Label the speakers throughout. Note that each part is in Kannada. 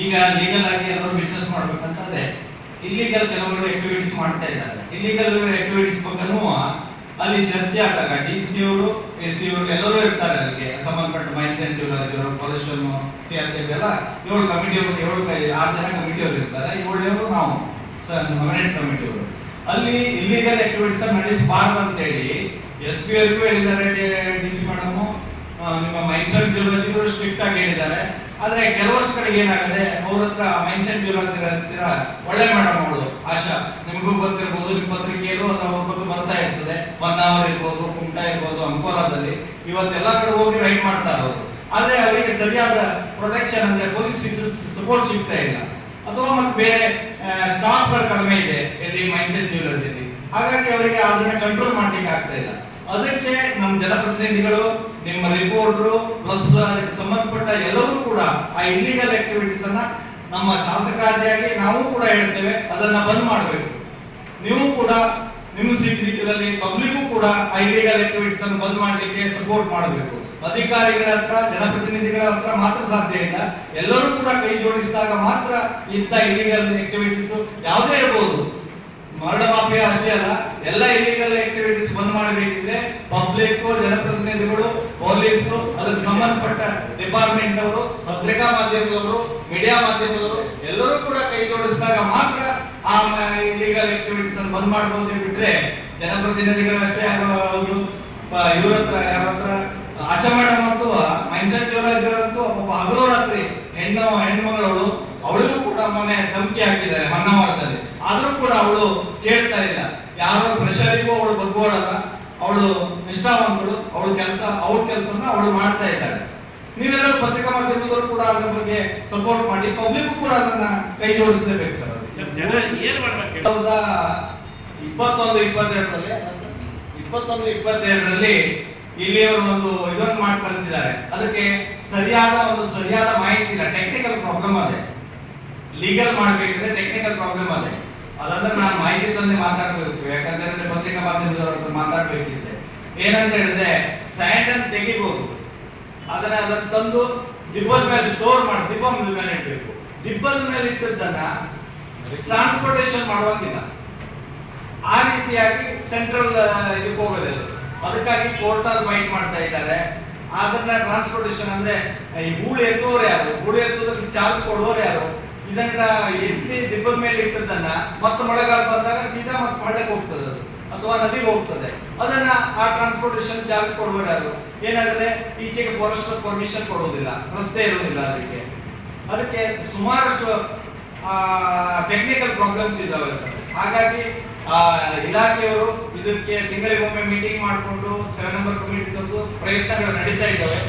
Speaker 1: ಈಗ ಲೀಗಲ್ ಆಗಿ ಎಲ್ಲರೂ ಬಿಸ್ನೆಸ್ ಮಾಡ್ಬೇಕಂತ ಅದೇ, ಇಲ್ಲಿಗಲ್ ಕೆಲವರು ಆಕ್ಟಿವಿಟೀಸ್ ಮಾಡ್ತಾ ಇದ್ದಾರೆ. ಇಲ್ಲಿಗಲ್ ಆಕ್ಟಿವಿಟೀಸ್ ಬಗ್ಗೆನೂ ಅಲ್ಲಿ ಚರ್ಚೆ ಆದಾಗ DC ಅವರು, SC ಅವರು ಎಲ್ಲರೂ ಇರ್ತಾರೆ. ಅಲ್ಲಿಗೆ ಸಂಬಂಧಪಟ್ಟ ಮೈನ್ ಸೆಂಟಿವ್ ಪೊಲ್ಯೂಷನ್ CRTF ಎಲ್ಲ 7 ಕಮಿಟಿ ಅವರು 6 ಜನ ಕಮಿಟಿ ಅವರು ಇರ್ತಾರೆ. 7 ನಾವು ನಾಮಿನೇಟ್ ಕಮಿಟಿ ಅವರು. ಅಲ್ಲಿ ಇಲ್ಲಿಗಲ್ ಆಕ್ಟಿವಿಟೀಸ್ ನಡೆಸಬಾರ್ದು ಅಂತೇಳಿ SP ಅವರಿಗೂ ಹೇಳಿದ್ದಾರೆ, DC ಮೇಡಮ್, ನಿಮ್ಮ ಮೈನ್ ಸೆಂಟ್ ಜಿಯೋಲಜಿಗಳು ಸ್ಟ್ರಿಕ್ಟ್ ಆಗಿ ಹೇಳಿದ್ದಾರೆ. ಆದ್ರೆ ಕೆಲವಷ್ಟು ಕಡೆಗೆ ಏನಾಗಿದೆ, ಅವ್ರ ಹತ್ರ ಮೈನ್ ಸೆಂಟ್ ಜಿಯೋಲಜಿ ಹತ್ತಿರ ಒಳ್ಳೆ ಮೇಡಮ್ ಅವಳು ಆಶಾ, ನಿಮಗೂ ಗೊತ್ತಿರ್ಬೋದು, ನಿಮ್ಮ ಪತ್ರಿಕೆಯಲ್ಲೂ ಅದು ಅವ್ರ ಬಗ್ಗೆ ಬರ್ತಾ ಇರ್ತದೆ. ಹೊನ್ನಾವರ್ ಇರ್ಬೋದು, ಕುಮಟಾ ಇರ್ಬೋದು, ಅಂಕೋಲಾದಲ್ಲಿ ಇವತ್ತೆಲ್ಲ ಕಡೆ ಹೋಗಿ ರೈಡ್ ಮಾಡ್ತಾರೆ ಅವರು. ಆದ್ರೆ ಅವರಿಗೆ ಸರಿಯಾದ ಪ್ರೊಟೆಕ್ಷನ್ ಅಂದ್ರೆ ಪೊಲೀಸ್ ಸಪೋರ್ಟ್ ಸಿಗ್ತಾ ಇಲ್ಲ, ಅಥವಾ ಮತ್ತೆ ಬೇರೆ ಸ್ಟಾಫ್ಗಳು ಕಡಿಮೆ ಇದೆ ಇಲ್ಲಿ ಮೈನ್ ಸೆಂಟ್ ಜಿಯೋಲಜಿಯಲ್ಲಿ. ಹಾಗಾಗಿ ಅವರಿಗೆ ಅದನ್ನ ಕಂಟ್ರೋಲ್ ಮಾಡ್ಲಿಕ್ಕೆ ಆಗ್ತಾ ಇಲ್ಲ. ಅದಕ್ಕೆ ನಮ್ಮ ಜನಪ್ರತಿನಿಧಿಗಳು, ನಿಮ್ಮ ರಿಪೋರ್ಟರು ಪ್ಲಸ್ ಅದಕ್ಕೆ ಸಂಬಂಧಪಟ್ಟ ಎಲ್ಲರೂ ಕೂಡ ಆ ಇಲ್ಲಿಗಲ್ ಆಕ್ಟಿವಿಟೀಸ್ ಅನ್ನ ನಮ್ಮ ಶಾಸಕರಾದಿಯಾಗಿ ನಾವು ಕೂಡ ಹೇಳ್ತೇವೆ, ಅದನ್ನ ಬಂದ್ ಮಾಡಬೇಕು. ನೀವು ಕೂಡ ನಿಮ್ಮ ಸಿಟಿದಲ್ಲಿ ಪಬ್ಲಿಕ್ ಕೂಡ ಆ ಇಲ್ಲಿಗಲ್ ಆಕ್ಟಿವಿಟೀಸ್ ಅನ್ನು ಬಂದ್ ಮಾಡಲಿಕ್ಕೆ ಸಪೋರ್ಟ್ ಮಾಡಬೇಕು. ಅಧಿಕಾರಿಗಳ ಹತ್ರ, ಜನಪ್ರತಿನಿಧಿಗಳ ಹತ್ರ ಮಾತ್ರ ಸಾಧ್ಯ ಇಲ್ಲ, ಎಲ್ಲರೂ ಕೂಡ ಕೈ ಜೋಡಿಸಿದಾಗ ಮಾತ್ರ ಇಂಥ ಇಲ್ಲಿಗಲ್ ಆಕ್ಟಿವಿಟೀಸ್ ಯಾವುದೇ ಇರಬಹುದು, ಮರಣ ಮಾಫಿಯಾ ಅಷ್ಟೇ ಅಲ್ಲ, ಎಲ್ಲ ಇಲ್ಲಿಗಲ್ ಆಕ್ಟಿವಿಟೀಸ್ ಬಂದ್ ಮಾಡಬೇಕಿದ್ರೆ ಪಬ್ಲಿಕ್, ಜನಪ್ರತಿನಿಧಿಗಳು, ಪೊಲೀಸರು, ಅದಕ್ಕೆ ಸಂಬಂಧಪಟ್ಟ ಡಿಪಾರ್ಟ್ಮೆಂಟ್ ಅವರು, ಪತ್ರಿಕಾ ಮಾಧ್ಯಮದವರು, ಮೀಡಿಯಾ ಮಾಧ್ಯಮದವರು ಎಲ್ಲರೂ ಕೂಡ ಕೈ ಜೋಡಿಸಿದಾಗ ಮಾತ್ರ ಆ ಇಲ್ಲಿಗಲ್ ಆಕ್ಟಿವಿಟೀಸ್ ಅನ್ನು ಬಂದ್ ಮಾಡಬಹುದು. ಬಿಟ್ರೆ ಜನಪ್ರತಿನಿಧಿಗಳು ಅಷ್ಟೇ ಹೌದು, ಇವ್ರ ಹತ್ರ ಯಾರ ಹತ್ರ ಆಶಾ ಮೇಡಮ್ ಅಂತೂ ಮೈನ್ ಸೆಂಟ್ ಜಿಯೋಲಜಿ ಅಂತೂ ಹಗಲು ರಾತ್ರಿ ಹೆಣ್ಮಗಳವಳು, ಅವಳಿಗೂ ಕೂಡ ಮೊನ್ನೆ ಧಮಕಿ ಹಾಕಿದ್ದಾರೆ ಹೊನ್ನಾವರದಲ್ಲಿ. ಆದ್ರೂ ಕೂಡ ಅವಳು ಕೇಳ್ತಾ ಇಲ್ಲ, ಯಾರೋ ಪ್ರೆಷರಿಗೂ ಅವಳು ಬಗ್ಗೋಳಲ್ಲ, ಅವಳು ನಿಷ್ಠಾವಂತಳು, ಅವಳ ಕೆಲಸನ ಅವಳು ಮಾಡ್ತಾ ಇದ್ದಾಳೆ. ನೀವೆಲ್ಲರೂ ಪತ್ರಿಕಾ ಮಾಧ್ಯಮದವರು ಕೂಡ ಅದ್ರ ಬಗ್ಗೆ ಸಪೋರ್ಟ್ ಮಾಡಿ, ಪಬ್ಲಿಕ್ ಕೂಡ ಅದನ್ನ ಕೈ ಜೋಡಿಸಲೇಬೇಕು ಸರ್. 21-22ರಲ್ಲಿ ಇಲ್ಲಿಯವರು ಒಂದು ಇದನ್ನು ಮಾಡಿ ಕಳಿಸಿದ್ದಾರೆ. ಅದಕ್ಕೆ ಸರಿಯಾದ ಮಾಹಿತಿ ಇಲ್ಲ, ಟೆಕ್ನಿಕಲ್ ಪ್ರಾಬ್ಲಮ್ ಅದೇ. ಲೀಗಲ್ ಮಾಡ್ಬೇಕಿದ್ರೆ ಟೆಕ್ನಿಕಲ್ ಪ್ರಾಬ್ಲಮ್ ಅದೇ. ಅದಂದ್ರೆ ನಾನು ಮಾಹಿತಿ ತಂದೆ ಮಾತಾಡ್ಬೇಕು, ಯಾಕಂದ್ರೆ ಪತ್ರಿಕಾ ಮಾಧ್ಯಮದವ್ರ ಹತ್ರ ಮಾತಾಡ್ಬೇಕಿದ್ರೆ ಏನಂತ ಹೇಳಿದ್ರೆ, ಸ್ಯಾಂಡ್ ಅನ್ನು ತೆಗಿಬಹುದು, ಅದನ್ನ ತಂದು ದಿಬ್ಬದ ಮೇಲೆ ಸ್ಟೋರ್ ಮಾಡಿ ದಿಬ್ಬದ ಮೇಲೆ ಇಡಬೇಕು. ದಿಬ್ಬದ ಮೇಲೆ ಇಟ್ಟದ್ದನ್ನ ಟ್ರಾನ್ಸ್ಪೋರ್ಟೇಷನ್ ಮಾಡುವಂಗಿಲ್ಲ. ಆ ರೀತಿಯಾಗಿ ಸೆಂಟ್ರಲ್ ಇದಕ್ಕೆ ಹೋಗೋದಿಲ್ಲ. ಅದಕ್ಕಾಗಿ ಕೋರ್ಟಲ್ಲಿ ಫೈಟ್ ಮಾಡ್ತಾ ಇದ್ದಾರೆ. ಅದನ್ನ ಟ್ರಾನ್ಸ್ಪೋರ್ಟೇಷನ್ ಅಂದ್ರೆ ಈ ಹೂಳು ಎತ್ತುವವರು ಯಾರು, ಹೂಳು ಎತ್ತುವುದಕ್ಕೆ ಚಾರ್ಜ್ ಕೊಡುವವರು ಯಾರು, ಇದನ್ನ ಎತ್ತಿ ದಿಬ್ಬದ ಮೇಲೆ ಇಟ್ಟದನ್ನ ಮತ್ತೆ ಮಳೆಗಾಲ ಬಂದಾಗ ಸೀದಾ ಮತ್ತೆ ಮಳೆಗೆ ಹೋಗ್ತದೆ ಅದು, ಅಥವಾ ನದಿಗೆ ಹೋಗ್ತದೆ. ಅದನ್ನ ಆ ಟ್ರಾನ್ಸ್ಪೋರ್ಟೇಷನ್ ಚಾರ್ಜ್ ಕೊಡುವವರು ಯಾರು? ಏನಾಗುತ್ತೆ, ಈಚೆಗೆ ಫಾರೆಸ್ಟ್ ಪರ್ಮಿಷನ್ ಕೊಡೋದಿಲ್ಲ, ರಸ್ತೆ ಇರೋದಿಲ್ಲ. ಅದಕ್ಕೆ ಸುಮಾರಷ್ಟು ಟೆಕ್ನಿಕಲ್ ಪ್ರಾಬ್ಲಮ್ಸ್ ಇದಾವೆ ಸರ್. ಹಾಗಾಗಿ ಇಲಾಖೆಯವರು ಇದಕ್ಕೆ ತಿಂಗಳಿಗೊಮ್ಮೆ ಮೀಟಿಂಗ್ ಮಾಡಿಕೊಂಡು 7 ನಂಬರ್ ಕಮಿಟಿ ತಂದು ಪ್ರಯತ್ನಗಳು ನಡೀತಾ ಇದ್ದಾವೆ.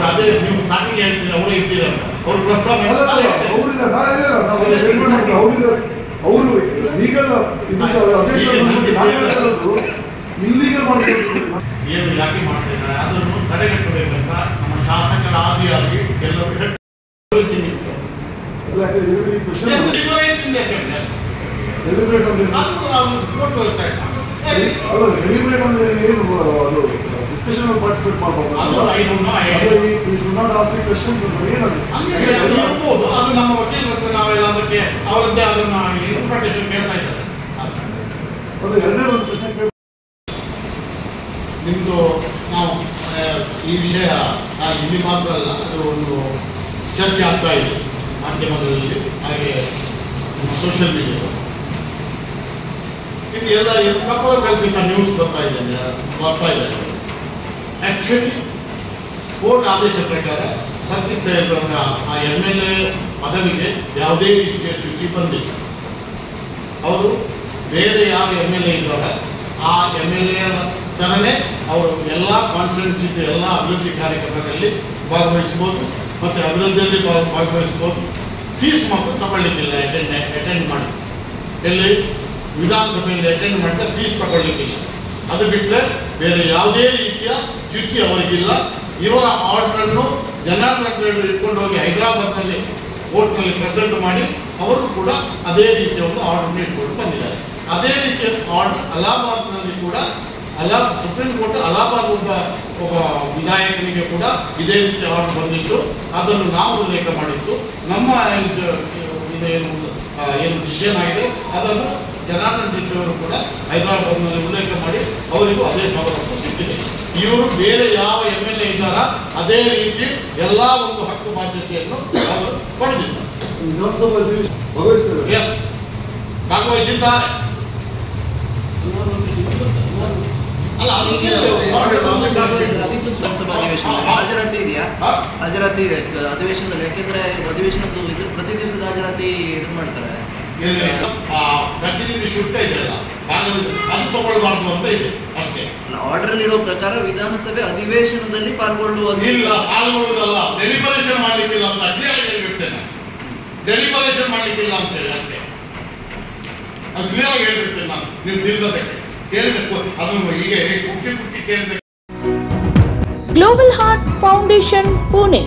Speaker 2: ಅದೇ ನೀವು ಸ್ಟಾರ್ಟಿಂಗ್ ಹೇಳ್ತೀರಿ, ಅವರು ಇದ್ದೀರ ಅವ್ರು ಪ್ಲಸ್ ಅವರು ಲೀಗಲ್ ಏನು ಯಾಕೆ ಮಾಡ್ತಾ ಇದ್ದಾರೆ ಅದನ್ನು ತಡೆಗಟ್ಟಬೇಕಂತ ನಮ್ಮ ಶಾಸಕರ ಆದಿಯಾಗಿ ಎಲ್ಲರೂ ಡಿಸ್ಕಷನ್ ಪಾರ್ಟಿಸಿಪೇಟ್ ಮಾಡಬಹುದು. ಅದು ನಮ್ಮ ವಕೀಲರ ಹತ್ರ ನಾವೆಲ್ಲ ಅದಕ್ಕೆ ಅವರದ್ದೇ ಅದನ್ನ ಇಂಟರ್ಪ್ರಿಟೇಷನ್ ಕೇಳ್ತಾ ಇದ್ದಾರೆ. ಅದು ಎರಡನೇ ಒಂದು ಪ್ರಶ್ನೆ ನಿಮ್ಮದು. ನಾವು ಈ ವಿಷಯ ಇಲ್ಲಿ ಮಾತ್ರ ಅಲ್ಲ, ಅದು ಒಂದು ಚರ್ಚೆ ಆಗ್ತಾ ಇದೆ ಮಾಧ್ಯಮಗಳಲ್ಲಿ, ಹಾಗೆ ಸೋಷಿಯಲ್ ಮೀಡಿಯಾ. ಇದು ಎಲ್ಲ ಕಪಲ ಕಲ್ಪಿತ ನ್ಯೂಸ್ ಬರ್ತಾ ಇದೆ. ಆಕ್ಚುಲಿ ಕೋರ್ಟ್ ಆದೇಶ ಪ್ರಕಾರ ಸತೀಶ್ ಸಾಹೇಬ್ರವರ ಆ MLA ಪದವಿಗೆ ಯಾವುದೇ ರೀತಿಯ ಚ್ಯುತಿ ಬಂದಿಲ್ಲ. ಅವರು ಬೇರೆ ಯಾರು MLA ಇದ್ದಾರೆ ಆ MLA ಥರನೇ ಅವರು ಎಲ್ಲ ಕಾನ್ಸ್ಟಿಟ್ಯೂನ್ಸಿ ಎಲ್ಲ ಅಭಿವೃದ್ಧಿ ಕಾರ್ಯಕ್ರಮಗಳಲ್ಲಿ ಭಾಗವಹಿಸ್ಬೋದು ಮತ್ತು ಅಭಿವೃದ್ಧಿಯಲ್ಲಿ ಭಾಗವಹಿಸ್ಬೋದು. ಫೀಸ್ ಮಾತ್ರ ತಗೊಳ್ಳಿಕ್ಕಿಲ್ಲ ಅಟೆಂಡ್ ಮಾಡಿ. ಎಲ್ಲಿ ವಿಧಾನಸಭೆಯಲ್ಲಿ ಅಟೆಂಡ್ ಮಾಡಿದ್ರೆ ಫೀಸ್ ತಗೊಳ್ಳಿಕ್ಕಿಲ್ಲ. ಅದು ಬಿಟ್ಟರೆ ಬೇರೆ ಯಾವುದೇ ರೀತಿಯ ಚ್ಯುತಿ ಅವರಿಗಿಲ್ಲ. ಇವರ ಆರ್ಡರನ್ನು ಜನಾರ್ದನ್ ರೆಡ್ಡಿ ಇಟ್ಕೊಂಡು ಹೋಗಿ ಹೈದರಾಬಾದ್ನಲ್ಲಿ ಕೋರ್ಟ್ನಲ್ಲಿ ಪ್ರೆಸೆಂಟ್ ಮಾಡಿ ಅವರು ಕೂಡ ಅದೇ ರೀತಿಯ ಒಂದು ಆರ್ಡರ್ನ ಇಟ್ಕೊಂಡು ಬಂದಿದ್ದಾರೆ. ಅದೇ ರೀತಿಯ ಆರ್ಡರ್ ಅಲಹಾಬಾದ್ನಲ್ಲಿ ಕೂಡ ಸುಪ್ರೀಂ ಕೋರ್ಟ್ ಅಲಹಾಬಾದ್ ಒಬ್ಬ ವಿಧಾಯಕನಿಗೆ ಕೂಡ ಇದೇ ರೀತಿಯ ಆರ್ಡರ್ ಬಂದಿತ್ತು. ಅದನ್ನು ನಾವು ಉಲ್ಲೇಖ ಮಾಡಿದ್ದು. ನಮ್ಮ ಏನು ಡಿಸಿಷನ್ ಆಗಿದೆ ಅದನ್ನು ಜನಾರ್ದನ್ ರೆಡ್ಡಿ ಅವರು ಕೂಡ ಹೈದರಾಬಾದ್ನಲ್ಲಿ ಉಲ್ಲೇಖ ಮಾಡಿ ಅವರಿಗೂ ಅದೇ ಸವಲತ್ತು ಸಿಕ್ಕಿದೆ. ಇವರು ಬೇರೆ ಯಾವ MLA ಇದ್ದಾರ ಅದೇ ರೀತಿ ಎಲ್ಲ ಒಂದು ಹಕ್ಕು ಬಾಧ್ಯತೆಯನ್ನು ಅವರು ಪಡೆದಿದ್ದಾರೆ. ಭಾಗವಹಿಸಿದ್ದಾರೆ. ಅಲ್ಲ
Speaker 3: ಹಾಜರಾತಿ ಇದೆಯಾ? ಹಾಜರಾತಿ ಇದೆ ಅಧಿವೇಶನದಲ್ಲಿ. ಯಾಕೆಂದ್ರೆ ಅಧಿವೇಶನದ್ದು ಇದು ಪ್ರತಿ ದಿವಸದ ಹಾಜರಾತಿ ಇದು ಮಾಡ್ತಾರೆ.
Speaker 2: ಪ್ರತಿನಿಧಿ ಶುಲ್ಕ ಇದೆಯಲ್ಲ ಅದು ತಗೊಳ್ಬಾರ್ದು ಅಂತ ಇದೆ ಅಷ್ಟೇ.
Speaker 3: ಆರ್ಡರ್ ಅಲ್ಲಿ ಇರೋ ಪ್ರಕಾರ ವಿಧಾನಸಭೆ ಅಧಿವೇಶನದಲ್ಲಿ
Speaker 2: ಪಾಲ್ಗೊಳ್ಳುವುದಿಲ್ಲ, ಪಾಲ್ಗೊಳ್ಳುವುದಲ್ಲ, ಡೆಲಿಬರೇಷನ್ ಮಾಡ್ಲಿಕ್ಕಿಲ್ಲ ಅಂತ ಕ್ಲಿಯರ್ ಆಗಿ ಹೇಳ್ಬಿಡ್ತೇನೆ. ಡೆಲಿಬರೇಷನ್ ಮಾಡ್ಲಿಕ್ಕಿಲ್ಲ ಅಂತ ಹೇಳಿ ಅಷ್ಟೇ. ಅದು ಕ್ಲಿಯರ್ ಆಗಿ ಹೇಳ್ಬಿಡ್ತೇನೆ ನಾನು. ನೀವು ತಿಳಿದಕ್ಕೆ ಕೇಳಿದಕ್ಕೂ ಅದನ್ನು ಹೀಗೆ ಕುಟ್ಟಿ ಕೇಳಿದ.
Speaker 4: ಗ್ಲೋಬಲ್ ಹಾರ್ಟ್ ಫೌಂಡೇಶನ್ ಪುಣೆ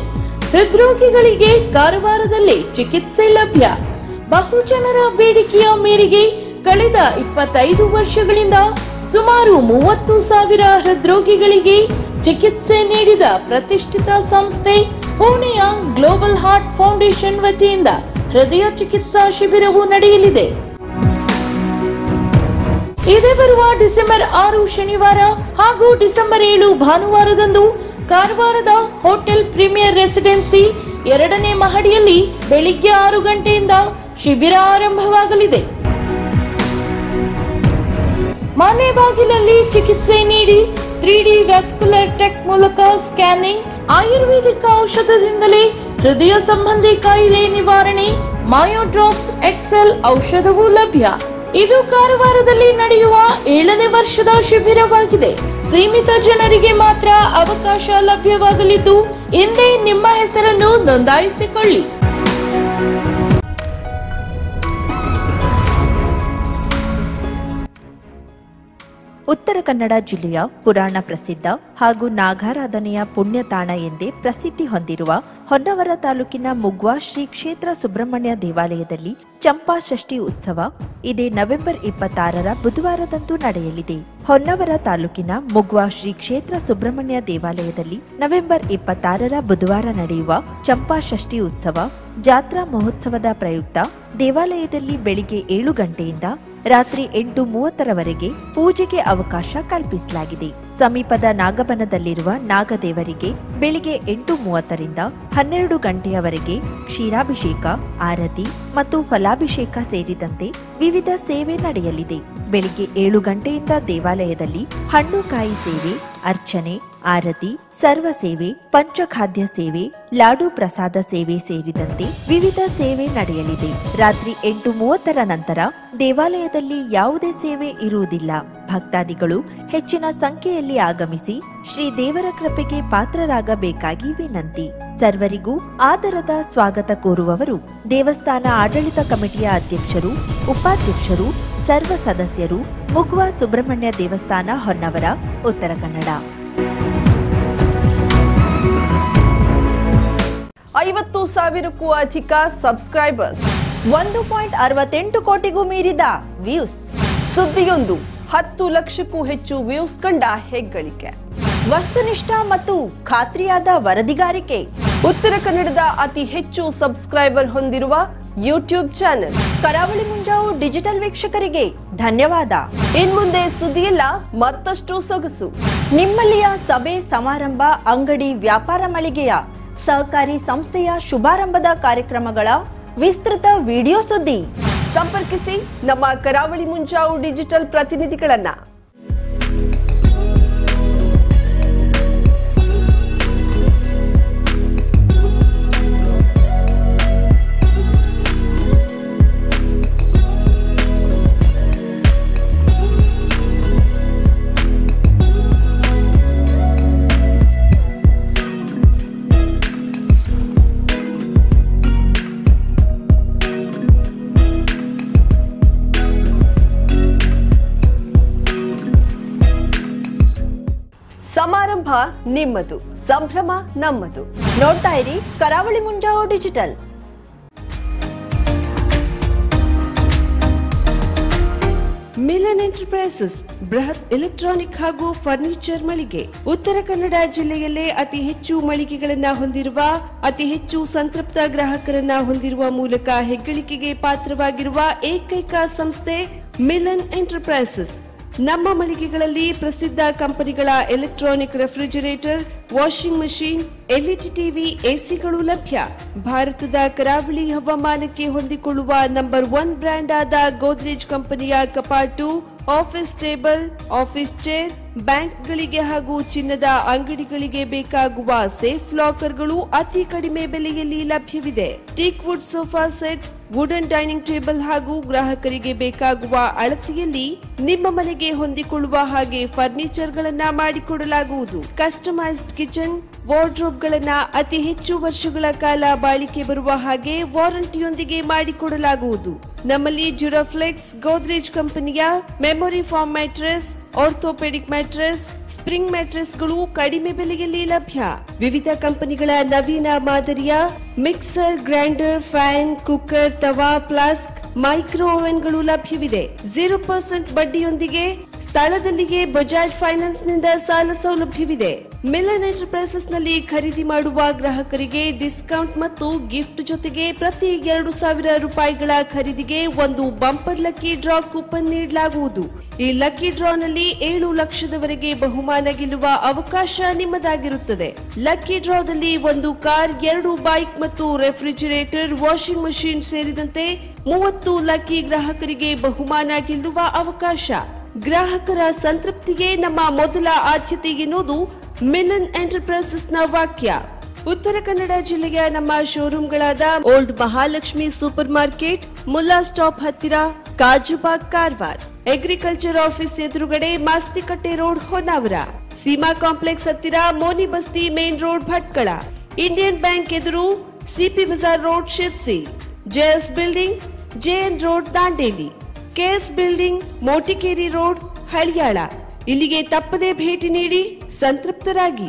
Speaker 4: ಹೃದ್ರೋಗಿಗಳಿಗೆ ಕಾರವಾರದಲ್ಲಿ ಚಿಕಿತ್ಸೆ ಲಭ್ಯ. ಬಹುಜನರ ಬೇಡಿಕೆಯ ಮೇರೆಗೆ ಕಳೆದ 25 ವರ್ಷಗಳಿಂದ ಸುಮಾರು 30,000 ಹೃದ್ರೋಗಿಗಳಿಗೆ ಚಿಕಿತ್ಸೆ ನೀಡಿದ ಪ್ರತಿಷ್ಠಿತ ಸಂಸ್ಥೆ ಪುಣೆಯ ಗ್ಲೋಬಲ್ ಹಾರ್ಟ್ ಫೌಂಡೇಶನ್ ವತಿಯಿಂದ ಹೃದಯ ಚಿಕಿತ್ಸಾ ಶಿಬಿರವು ನಡೆಯಲಿದೆ. ಇದೇ ಬರುವ ಡಿಸೆಂಬರ್ 6 ಶನಿವಾರ ಹಾಗೂ ಡಿಸೆಂಬರ್ 7 ಭಾನುವಾರದಂದು ಕಾರವಾರದ ಹೋಟೆಲ್ ಪ್ರೀಮಿಯರ್ ರೆಸಿಡೆನ್ಸಿ 2ನೇ ಮಹಡಿಯಲ್ಲಿ ಬೆಳಿಗ್ಗೆ 6 ಗಂಟೆಯಿಂದ ಶಿಬಿರ ಆರಂಭವಾಗಲಿದೆ. ಮನೆ ಬಾಗಿಲಲ್ಲಿ ಚಿಕಿತ್ಸೆ ನೀಡಿ 3D ವ್ಯಾಸ್ಕ್ಯುಲರ್ ಟೆಕ್ ಮೂಲಕ ಸ್ಕ್ಯಾನಿಂಗ್, ಆಯುರ್ವೇದಿಕ ಔಷಧದಿಂದಲೇ ಹೃದಯ ಸಂಬಂಧಿ ಕಾಯಿಲೆ ನಿವಾರಣೆ, ಮಯೋಡ್ರಾಪ್ಸ್ XL ಔಷಧವೂ ಲಭ್ಯ. ಇದು ಕಾರವಾರದಲ್ಲಿ ನಡೆಯುವ 7ನೇ ವರ್ಷದ ಶಿಬಿರವಾಗಿದೆ. ಸೀಮಿತ ಜನರಿಗೆ ಮಾತ್ರ ಅವಕಾಶ ಲಭ್ಯವಾಗಲಿದ್ದು ಇಂದೇ ನಿಮ್ಮ ಹೆಸರನ್ನು ನೋಂದಾಯಿಸಿಕೊಳ್ಳಿ.
Speaker 5: ಉತ್ತರ ಕನ್ನಡ ಜಿಲ್ಲೆಯ ಪುರಾಣ ಪ್ರಸಿದ್ಧ ಹಾಗೂ ನಾಗಾರಾಧನೆಯ ಪುಣ್ಯತಾಣ ಎಂದೇ ಪ್ರಸಿದ್ಧಿ ಹೊಂದಿರುವ ಹೊನ್ನವರ ತಾಲೂಕಿನ ಮುಗ್ವಾ ಶ್ರೀ ಕ್ಷೇತ್ರ ಸುಬ್ರಹ್ಮಣ್ಯ ದೇವಾಲಯದಲ್ಲಿ ಚಂಪಾಷಷ್ಠಿ ಉತ್ಸವ ಇದೇ ನವೆಂಬರ್ 26ರ ಬುಧವಾರದಂದು ನಡೆಯಲಿದೆ. ಹೊನ್ನವರ ತಾಲೂಕಿನ ಮುಗ್ವಾ ಶ್ರೀ ಕ್ಷೇತ್ರ ಸುಬ್ರಹ್ಮಣ್ಯ ದೇವಾಲಯದಲ್ಲಿ ನವೆಂಬರ್ 26ರ ಬುಧವಾರ ನಡೆಯುವ ಚಂಪಾಷಷ್ಠಿ ಉತ್ಸವ ಜಾತ್ರಾ ಮಹೋತ್ಸವದ ಪ್ರಯುಕ್ತ ದೇವಾಲಯದಲ್ಲಿ ಬೆಳಿಗ್ಗೆ 7 ಗಂಟೆಯಿಂದ ರಾತ್ರಿ 8:30ರವರೆಗೆ ಪೂಜೆಗೆ ಅವಕಾಶ ಕಲ್ಪಿಸಲಾಗಿದೆ. ಸಮೀಪದ ನಾಗಬನದಲ್ಲಿರುವ ನಾಗದೇವರಿಗೆ ಬೆಳಿಗ್ಗೆ 8:30ರಿಂದ 12 ಗಂಟೆಯವರೆಗೆ ಕ್ಷೀರಾಭಿಷೇಕ, ಆರತಿ ಮತ್ತು ಫಲಾಭಿಷೇಕ ಸೇರಿದಂತೆ ವಿವಿಧ ಸೇವೆ ನಡೆಯಲಿದೆ. ಬೆಳಿಗ್ಗೆ 7 ಗಂಟೆಯಿಂದ ದೇವಾಲಯದಲ್ಲಿ ಹಣ್ಣು ಕಾಯಿ ಸೇವೆ, ಅರ್ಚನೆ, ಆರತಿ, ಸರ್ವ ಸೇವೆ, ಪಂಚಖಾದ್ಯ ಸೇವೆ, ಲಾಡು ಪ್ರಸಾದ ಸೇವೆ ಸೇರಿದಂತೆ ವಿವಿಧ ಸೇವೆ ನಡೆಯಲಿದೆ. ರಾತ್ರಿ 8:30ರ ನಂತರ ದೇವಾಲಯದಲ್ಲಿ ಯಾವುದೇ ಸೇವೆ ಇರುವುದಿಲ್ಲ. ಭಕ್ತಾದಿಗಳು ಹೆಚ್ಚಿನ ಸಂಖ್ಯೆಯಲ್ಲಿ ಆಗಮಿಸಿ ಶ್ರೀ ದೇವರ ಕೃಪೆಗೆ ಪಾತ್ರರಾಗಬೇಕಾಗಿ ವಿನಂತಿ. ಸರ್ವರಿಗೂ ಆದರದ ಸ್ವಾಗತ ಕೋರುವವರು ದೇವಸ್ಥಾನ ಆಡಳಿತ ಕಮಿಟಿಯ ಅಧ್ಯಕ್ಷರು, ಉಪಾಧ್ಯಕ್ಷರು, ಸರ್ವ ಸದಸ್ಯರು, ಮುಗ್ವಾ ಸುಬ್ರಹ್ಮಣ್ಯ ದೇವಸ್ಥಾನ, ಹೊನ್ನವರ, ಉತ್ತರ ಕನ್ನಡ.
Speaker 6: 50,000ಕ್ಕೂ ಅಧಿಕ ಸಬ್ಸ್ಕ್ರೈಬರ್ಸ್,
Speaker 4: 1.68 ಕೋಟಿಗೂ ಮೀರಿದ ವ್ಯೂಸ್,
Speaker 6: ಸುದ್ದಿಯೊಂದು 10 ಲಕ್ಷಕ್ಕೂ ಹೆಚ್ಚು ವ್ಯೂಸ್ ಕಂಡ ಹೆಗ್ಗಳಿಕೆ,
Speaker 4: ವಸ್ತುನಿಷ್ಠ ಮತ್ತು ಖಾತ್ರಿಯಾದ ವರದಿಗಾರಿಕೆ,
Speaker 6: ಉತ್ತರ ಕನ್ನಡದ ಅತಿ ಹೆಚ್ಚು ಸಬ್ಸ್ಕ್ರೈಬರ್ ಹೊಂದಿರುವ ಯೂಟ್ಯೂಬ್ ಚಾನೆಲ್.
Speaker 4: ಕರಾವಳಿ ಮುಂಜಾವು ಡಿಜಿಟಲ್ ವೀಕ್ಷಕರಿಗೆ ಧನ್ಯವಾದ.
Speaker 6: ಇನ್ಮುಂದೆ ಸುದ್ದಿಯಲ್ಲ ಮತ್ತಷ್ಟು ಸೊಗಸು.
Speaker 4: ನಿಮ್ಮಲ್ಲಿಯ ಸಭೆ ಸಮಾರಂಭ, ಅಂಗಡಿ ವ್ಯಾಪಾರ ಮಳಿಗೆಯ ಸಹಕಾರಿ ಸಂಸ್ಥೆಯ ಶುಭಾರಂಭದ ಕಾರ್ಯಕ್ರಮಗಳ ವಿಸ್ತೃತ ವಿಡಿಯೋ ಸುದ್ದಿ.
Speaker 6: ಸಂಪರ್ಕಿಸಿ ನಮ್ಮ ಕರಾವಳಿ ಮುಂಜಾವು ಡಿಜಿಟಲ್ ಪ್ರತಿನಿಧಿಗಳನ್ನ. ನಿಮ್ಮದು, ಸಂಭ್ರಮ ನಮ್ಮದು.
Speaker 7: ನೋಡ್ತಾ ಇರಿ ಕರಾವಳಿ ಮುಂಜಾವು ಡಿಜಿಟಲ್.
Speaker 8: ಮಿಲನ್ ಎಂಟರ್ಪ್ರೈಸಸ್ ಬೃಹತ್ ಎಲೆಕ್ಟ್ರಾನಿಕ್ ಹಾಗೂ ಫರ್ನಿಚರ್ ಮಳಿಗೆ. ಉತ್ತರ ಕನ್ನಡ ಜಿಲ್ಲೆಯಲ್ಲೇ ಅತಿ ಹೆಚ್ಚು ಮಳಿಗೆಗಳನ್ನ ಹೊಂದಿರುವ, ಅತಿ ಹೆಚ್ಚು ಸಂತೃಪ್ತ ಗ್ರಾಹಕರನ್ನ ಹೊಂದಿರುವ ಮೂಲಕ ಹೆಗ್ಗಳಿಕೆಗೆ ಪಾತ್ರವಾಗಿರುವ ಏಕೈಕ ಸಂಸ್ಥೆ ಮಿಲನ್ ಎಂಟರ್ಪ್ರೈಸಸ್. ನಮ್ಮ ಮಳಿಗೆಗಳಲ್ಲಿ ಪ್ರಸಿದ್ಧ ಕಂಪನಿಗಳ electronic refrigerator, washing machine, LED TV, ಎಸಿಗಳು ಲಭ್ಯ. ಭಾರತದ ಕರಾವಳಿ ಹವಾಮಾನಕ್ಕೆ ಹೊಂದಿಕೊಳ್ಳುವ ನಂಬರ್ 1 ಬ್ರ್ಯಾಂಡ್ ಆದ ಗೋದ್ರೇಜ್ ಕಂಪನಿಯ ಕಪಾಟು, ಆಫೀಸ್ ಟೇಬಲ್, ಆಫೀಸ್ ಚೇರ್, ಬ್ಯಾಂಕ್ಗಳಿಗೆ ಹಾಗೂ ಚಿನ್ನದ ಅಂಗಡಿಗಳಿಗೆ ಬೇಕಾಗುವ ಸೇಫ್ ಲಾಕರ್ಗಳು ಅತಿ ಕಡಿಮೆ ಬೆಲೆಯಲ್ಲಿ ಲಭ್ಯವಿದೆ. Teak wood sofa set, wooden dining table ಹಾಗೂ ಗ್ರಾಹಕರಿಗೆ ಬೇಕಾಗುವ ಅಳತೆಯಲ್ಲಿ ನಿಮ್ಮ ಮನೆಗೆ ಹೊಂದಿಕೊಳ್ಳುವ ಹಾಗೆ ಫರ್ನಿಚರ್ ಗಳನ್ನ ಮಾಡಿಕೊಡಲಾಗುವುದು. ಕಸ್ಟಮೈಸ್ಡ್ ಕಿಚನ್, ವಾರ್ಡ್ರೋಬ್ ಗಳನ್ನ ಅತಿ ಹೆಚ್ಚು ವರ್ಷಗಳ ಕಾಲ ಬಾಳಿಕೆ ಬರುವ ಹಾಗೆ ವಾರಂಟಿಯೊಂದಿಗೆ ಮಾಡಿಕೊಡಲಾಗುವುದು. ನಮ್ಮಲ್ಲಿ ಡ್ಯೂರಾಫ್ಲೆಕ್ಸ್, ಗೋದ್ರೇಜ್ ಕಂಪನಿಯ memory foam mattress, orthopaedic mattress, spring ಮ್ಯಾಟ್ರೆಸ್ಗಳು ಕಡಿಮೆ ಬೆಲೆಯಲ್ಲಿ ಲಭ್ಯ. ವಿವಿಧ ಕಂಪನಿಗಳ ನವೀನ ಮಾದರಿಯ ಮಿಕ್ಸರ್, ಗ್ರೈಂಡರ್, ಫ್ಯಾನ್, ಕುಕ್ಕರ್, ತವಾ, ಫ್ಲಾಸ್ಕ್, ಮೈಕ್ರೋ ಓವೆನ್ಗಳು ಲಭ್ಯವಿದೆ. 0% ಬಡ್ಡಿಯೊಂದಿಗೆ ಸ್ಥಳದಲ್ಲಿಯೇ ಬಜಾಜ್ ಫೈನಾನ್ಸ್ ನಿಂದ ಸಾಲ ಸೌಲಭ್ಯವಿದೆ. ಮಿಲನ್ ಎಂಟರ್ಪ್ರೈಸಸ್ ನಲ್ಲಿ ಖರೀದಿ ಮಾಡುವ ಗ್ರಾಹಕರಿಗೆ ಡಿಸ್ಕೌಂಟ್ ಮತ್ತು ಗಿಫ್ಟ್ ಜೊತೆಗೆ ಪ್ರತಿ 2,000 ರೂಪಾಯಿಗಳ ಖರೀದಿಗೆ ಒಂದು ಬಂಪರ್ ಲಕ್ಕಿ ಡ್ರಾ ಕೂಪನ್ ನೀಡಲಾಗುವುದು. ಈ ಲಕ್ಕಿ ಡ್ರಾನಲ್ಲಿ 7 ಲಕ್ಷದವರೆಗೆ ಬಹುಮಾನ ಗೆಲ್ಲುವ ಅವಕಾಶ ನಿಮ್ಮದಾಗಿರುತ್ತದೆ. ಲಕ್ಕಿ ಡ್ರಾದಲ್ಲಿ 1 ಕಾರ್, 2 ಬೈಕ್ ಮತ್ತು ರೆಫ್ರಿಜರೇಟರ್, ವಾಷಿಂಗ್ ಮಷೀನ್ ಸೇರಿದಂತೆ 30 ಲಕ್ಕಿ ಗ್ರಾಹಕರಿಗೆ ಬಹುಮಾನ ಗೆಲ್ಲುವ ಅವಕಾಶ. ಗ್ರಾಹಕರ ಸಂತೃಪ್ತಿಗೆ ನಮ್ಮ ಮೊದಲ ಆದ್ಯತೆ ಎನ್ನುವುದು ಮಿಲನ್ ಎಂಟರ್ಪ್ರೈಸಸ್ ನ ವಾಕ್ಯ. ಉತ್ತರ ಕನ್ನಡ ಜಿಲ್ಲೆಯ ನಮ್ಮ ಶೋರೂಮ್ಗಳಾದ old Mahalakshmi super market, Mulla stop ಹತ್ತಿರ, ಕಾಜುಬಾಗ್, ಕಾರವಾರ, ಅಗ್ರಿಕಲ್ಚರ್ ಆಫೀಸ್ ಎದುರುಗಡೆ, ಮಾಸ್ತಿಕಟ್ಟೆ ರೋಡ್, ಹೊನ್ನಾವರ, ಸೀಮಾ ಕಾಂಪ್ಲೆಕ್ಸ್ ಹತ್ತಿರ, Moni Basti main road, Bhatkal, Indian bank ಎದುರು, CP bazaar road, Sirsi, JS building, JN road, Dandeli, KS building, Motikeri road, Haliyal. ಇಲ್ಲಿಗೆ ತಪ್ಪದೇ ಭೇಟಿ ನೀಡಿ ಸಂತೃಪ್ತರಾಗಿ.